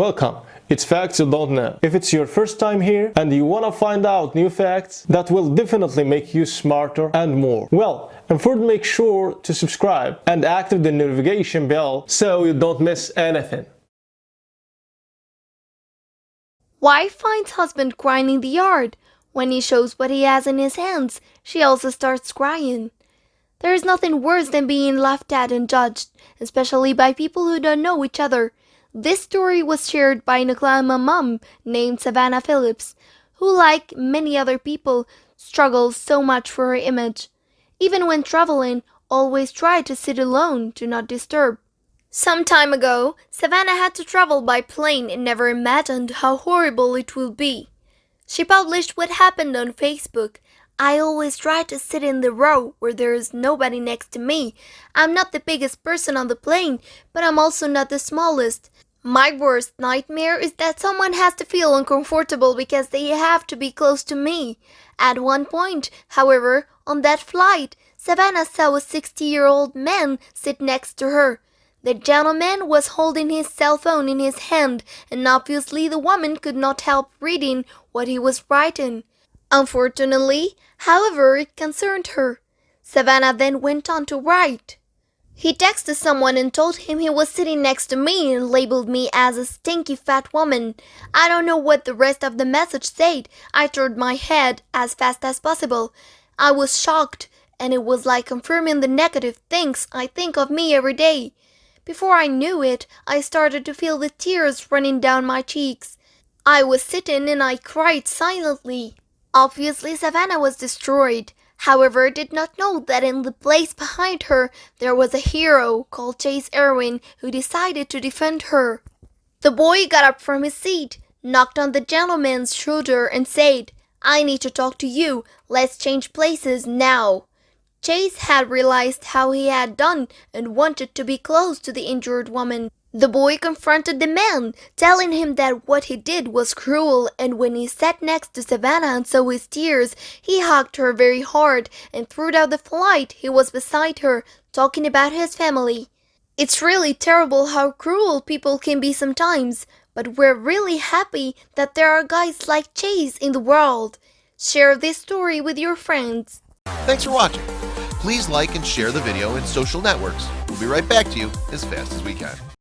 Welcome. It's Facts You Don't Know. If it's your first time here and you want to find out new facts that will definitely make you smarter and more, well, and first make sure to subscribe and activate the notification bell so you don't miss anything. Wife finds husband crying in the yard. When he shows what he has in his hands, she also starts crying. There is nothing worse than being laughed at and judged, especially by people who don't know each other. This story was shared by an Oklahoma mom named Savannah Phillips, who, like many other people, struggles so much for her image. Even when traveling, always tried to sit alone, do not disturb. Some time ago, Savannah had to travel by plane and never imagined how horrible it would be. She published what happened on Facebook. I always try to sit in the row where there is nobody next to me. I'm not the biggest person on the plane, but I'm also not the smallest. My worst nightmare is that someone has to feel uncomfortable because they have to be close to me. At one point, however, on that flight, Savannah saw a 60-year-old man sit next to her. The gentleman was holding his cell phone in his hand, and obviously the woman could not help reading what he was writing. Unfortunately, however, it concerned her. Savannah then went on to write. He texted someone and told him he was sitting next to me and labeled me as a stinky fat woman. I don't know what the rest of the message said. I turned my head as fast as possible. I was shocked, and it was like confirming the negative things I think of me every day. Before I knew it, I started to feel the tears running down my cheeks. I was sitting and I cried silently. Obviously, Savannah was destroyed. However, did not know that in the place behind her, there was a hero called Chase Irwin who decided to defend her. The boy got up from his seat, knocked on the gentleman's shoulder and said, "I need to talk to you. Let's change places now." Chase had realized how he had done and wanted to be close to the injured woman. The boy confronted the man, telling him that what he did was cruel, and when he sat next to Savannah and saw his tears, he hugged her very hard, and throughout the flight he was beside her, talking about his family. It's really terrible how cruel people can be sometimes, but we're really happy that there are guys like Chase in the world. Share this story with your friends. Thanks for watching. Please like and share the video in social networks. We'll be right back to you as fast as we can.